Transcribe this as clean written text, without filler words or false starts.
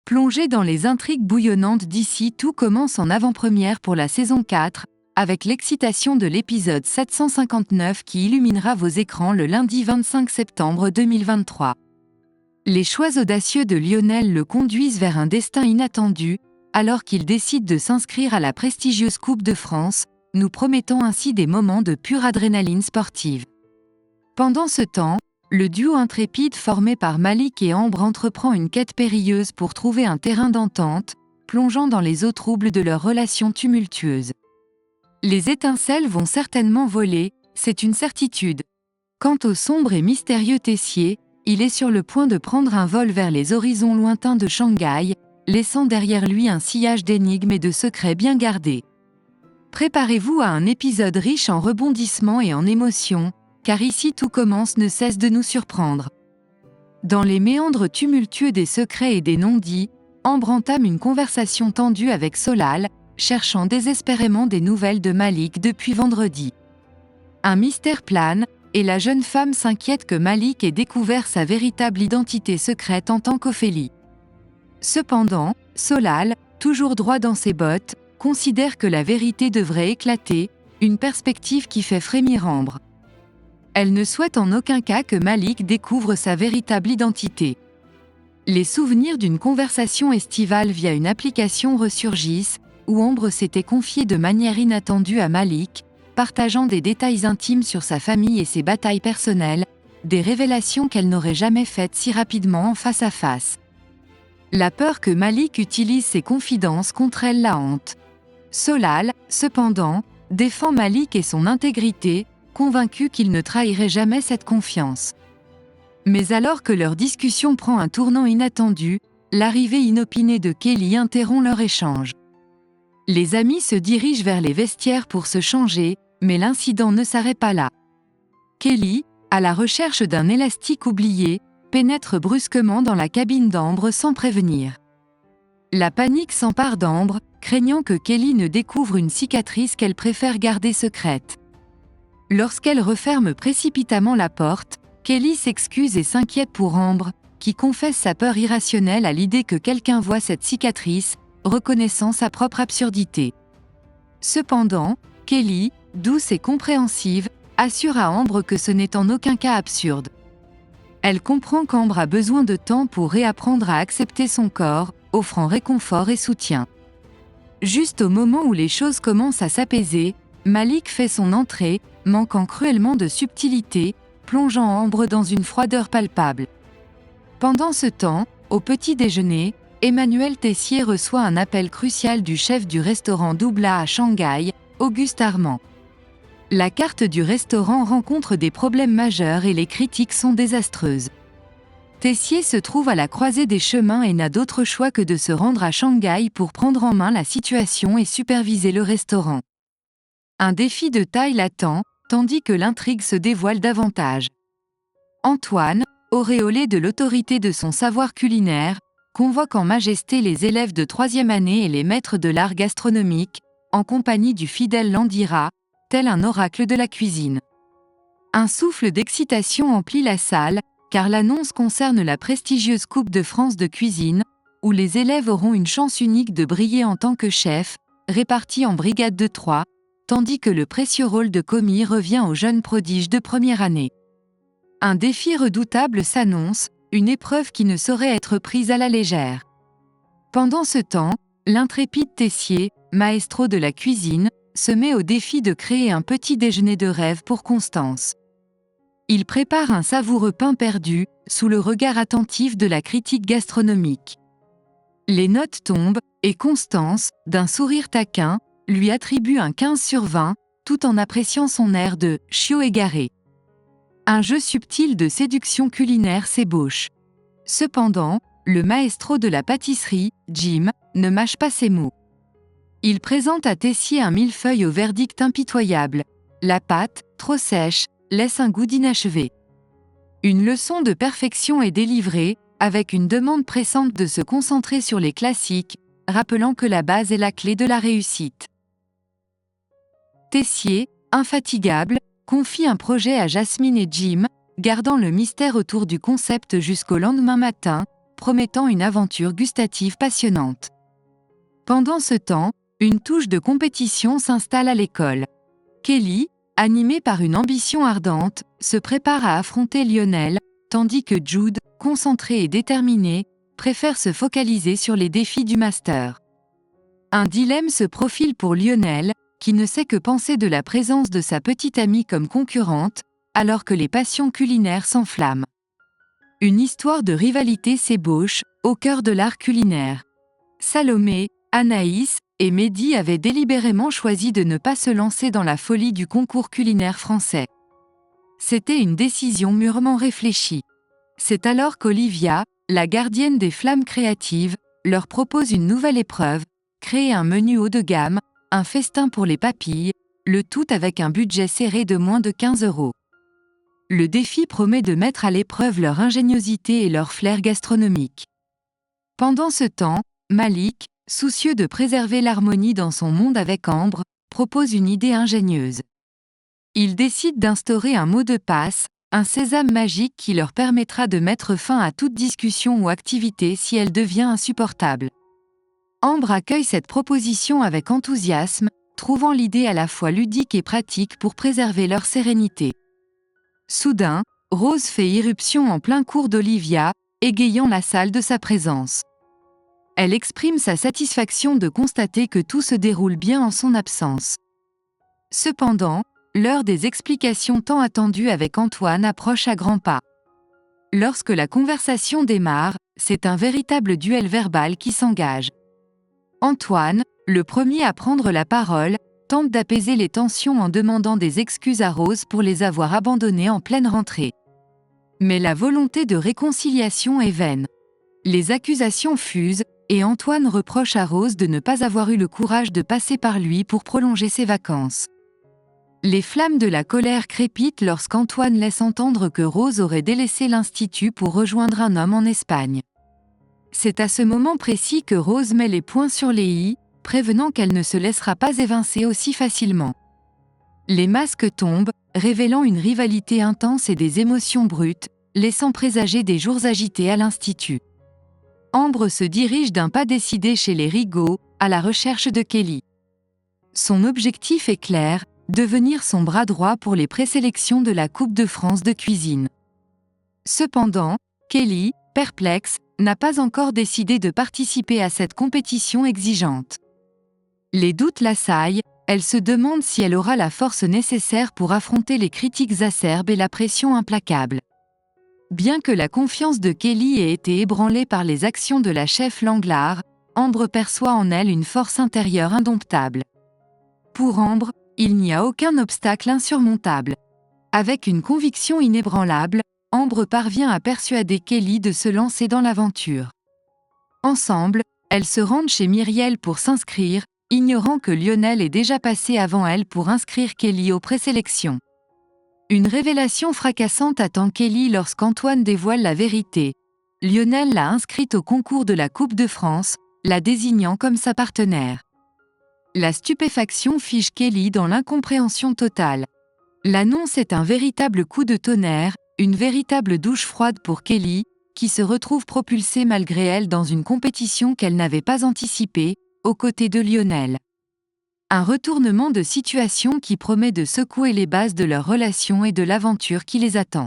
Plongez dans les intrigues bouillonnantes d'ici, tout commence en avant-première pour la saison 4, avec l'excitation de l'épisode 759 qui illuminera vos écrans le lundi 25 septembre 2023. Les choix audacieux de Lionel le conduisent vers un destin inattendu, alors qu'il décide de s'inscrire à la prestigieuse Coupe de France, nous promettant ainsi des moments de pure adrénaline sportive. Pendant ce temps, le duo intrépide formé par Malik et Ambre entreprend une quête périlleuse pour trouver un terrain d'entente, plongeant dans les eaux troubles de leur relation tumultueuse. Les étincelles vont certainement voler, c'est une certitude. Quant au sombre et mystérieux Tessier, il est sur le point de prendre un vol vers les horizons lointains de Shanghai, laissant derrière lui un sillage d'énigmes et de secrets bien gardés. Préparez-vous à un épisode riche en rebondissements et en émotions, car ici tout commence ne cesse de nous surprendre. Dans les méandres tumultueux des secrets et des non-dits, Ambre entame une conversation tendue avec Solal, cherchant désespérément des nouvelles de Malik depuis vendredi. Un mystère plane, et la jeune femme s'inquiète que Malik ait découvert sa véritable identité secrète en tant qu'Ophélie. Cependant, Solal, toujours droit dans ses bottes, considère que la vérité devrait éclater, une perspective qui fait frémir Ambre. Elle ne souhaite en aucun cas que Malik découvre sa véritable identité. Les souvenirs d'une conversation estivale via une application ressurgissent, où Ambre s'était confiée de manière inattendue à Malik, partageant des détails intimes sur sa famille et ses batailles personnelles, des révélations qu'elle n'aurait jamais faites si rapidement en face à face. La peur que Malik utilise ses confidences contre elle la hante. Solal, cependant, défend Malik et son intégrité, convaincu qu'il ne trahirait jamais cette confiance. Mais alors que leur discussion prend un tournant inattendu, l'arrivée inopinée de Kelly interrompt leur échange. Les amis se dirigent vers les vestiaires pour se changer, mais l'incident ne s'arrête pas là. Kelly, à la recherche d'un élastique oublié, pénètre brusquement dans la cabine d'Ambre sans prévenir. La panique s'empare d'Ambre, craignant que Kelly ne découvre une cicatrice qu'elle préfère garder secrète. Lorsqu'elle referme précipitamment la porte, Kelly s'excuse et s'inquiète pour Ambre, qui confesse sa peur irrationnelle à l'idée que quelqu'un voit cette cicatrice, reconnaissant sa propre absurdité. Cependant, Kelly, douce et compréhensive, assure à Ambre que ce n'est en aucun cas absurde. Elle comprend qu'Ambre a besoin de temps pour réapprendre à accepter son corps, offrant réconfort et soutien. Juste au moment où les choses commencent à s'apaiser, Malik fait son entrée, manquant cruellement de subtilité, plongeant Ambre dans une froideur palpable. Pendant ce temps, au petit déjeuner, Emmanuel Tessier reçoit un appel crucial du chef du restaurant Doubla à Shanghai, Auguste Armand. La carte du restaurant rencontre des problèmes majeurs et les critiques sont désastreuses. Tessier se trouve à la croisée des chemins et n'a d'autre choix que de se rendre à Shanghai pour prendre en main la situation et superviser le restaurant. Un défi de taille l'attend, tandis que l'intrigue se dévoile davantage. Antoine, auréolé de l'autorité de son savoir culinaire, convoque en majesté les élèves de 3e année et les maîtres de l'art gastronomique, en compagnie du fidèle Landira, tel un oracle de la cuisine. Un souffle d'excitation emplit la salle, car l'annonce concerne la prestigieuse Coupe de France de cuisine, où les élèves auront une chance unique de briller en tant que chefs, répartis en brigades de 3, tandis que le précieux rôle de commis revient aux jeunes prodiges de première année. Un défi redoutable s'annonce, une épreuve qui ne saurait être prise à la légère. Pendant ce temps, l'intrépide Tessier, maestro de la cuisine, se met au défi de créer un petit déjeuner de rêve pour Constance. Il prépare un savoureux pain perdu, sous le regard attentif de la critique gastronomique. Les notes tombent, et Constance, d'un sourire taquin, lui attribue un 15 sur 20, tout en appréciant son air de « chiot égaré ». Un jeu subtil de séduction culinaire s'ébauche. Cependant, le maestro de la pâtisserie, Jim, ne mâche pas ses mots. Il présente à Tessier un millefeuille au verdict impitoyable. La pâte, trop sèche, laisse un goût d'inachevé. Une leçon de perfection est délivrée, avec une demande pressante de se concentrer sur les classiques, rappelant que la base est la clé de la réussite. Tessier, infatigable, confie un projet à Jasmine et Jim, gardant le mystère autour du concept jusqu'au lendemain matin, promettant une aventure gustative passionnante. Pendant ce temps, une touche de compétition s'installe à l'école. Kelly, animée par une ambition ardente, se prépare à affronter Lionel, tandis que Jude, concentré et déterminé, préfère se focaliser sur les défis du master. Un dilemme se profile pour Lionel, qui ne sait que penser de la présence de sa petite amie comme concurrente, alors que les passions culinaires s'enflamment. Une histoire de rivalité s'ébauche, au cœur de l'art culinaire. Salomé, Anaïs et Mehdi avaient délibérément choisi de ne pas se lancer dans la folie du concours culinaire français. C'était une décision mûrement réfléchie. C'est alors qu'Olivia, la gardienne des flammes créatives, leur propose une nouvelle épreuve, créer un menu haut de gamme, un festin pour les papilles, le tout avec un budget serré de moins de 15 €. Le défi promet de mettre à l'épreuve leur ingéniosité et leur flair gastronomique. Pendant ce temps, Malik, soucieux de préserver l'harmonie dans son monde avec Ambre, propose une idée ingénieuse. Il décide d'instaurer un mot de passe, un sésame magique qui leur permettra de mettre fin à toute discussion ou activité si elle devient insupportable. Ambre accueille cette proposition avec enthousiasme, trouvant l'idée à la fois ludique et pratique pour préserver leur sérénité. Soudain, Rose fait irruption en plein cours d'Olivia, égayant la salle de sa présence. Elle exprime sa satisfaction de constater que tout se déroule bien en son absence. Cependant, l'heure des explications tant attendues avec Antoine approche à grands pas. Lorsque la conversation démarre, c'est un véritable duel verbal qui s'engage. Antoine, le premier à prendre la parole, tente d'apaiser les tensions en demandant des excuses à Rose pour les avoir abandonnés en pleine rentrée. Mais la volonté de réconciliation est vaine. Les accusations fusent, et Antoine reproche à Rose de ne pas avoir eu le courage de passer par lui pour prolonger ses vacances. Les flammes de la colère crépitent lorsqu'Antoine laisse entendre que Rose aurait délaissé l'Institut pour rejoindre un homme en Espagne. C'est à ce moment précis que Rose met les points sur les i, prévenant qu'elle ne se laissera pas évincer aussi facilement. Les masques tombent, révélant une rivalité intense et des émotions brutes, laissant présager des jours agités à l'Institut. Ambre se dirige d'un pas décidé chez les Rigaud, à la recherche de Kelly. Son objectif est clair, devenir son bras droit pour les présélections de la Coupe de France de cuisine. Cependant, Kelly, perplexe, n'a pas encore décidé de participer à cette compétition exigeante. Les doutes l'assaillent, elle se demande si elle aura la force nécessaire pour affronter les critiques acerbes et la pression implacable. Bien que la confiance de Kelly ait été ébranlée par les actions de la chef Langlard, Ambre perçoit en elle une force intérieure indomptable. Pour Ambre, il n'y a aucun obstacle insurmontable. Avec une conviction inébranlable, Ambre parvient à persuader Kelly de se lancer dans l'aventure. Ensemble, elles se rendent chez Myriel pour s'inscrire, ignorant que Lionel est déjà passé avant elle pour inscrire Kelly aux présélections. Une révélation fracassante attend Kelly lorsqu'Antoine dévoile la vérité. Lionel l'a inscrite au concours de la Coupe de France, la désignant comme sa partenaire. La stupéfaction fige Kelly dans l'incompréhension totale. L'annonce est un véritable coup de tonnerre, une véritable douche froide pour Kelly, qui se retrouve propulsée malgré elle dans une compétition qu'elle n'avait pas anticipée, aux côtés de Lionel. Un retournement de situation qui promet de secouer les bases de leur relation et de l'aventure qui les attend.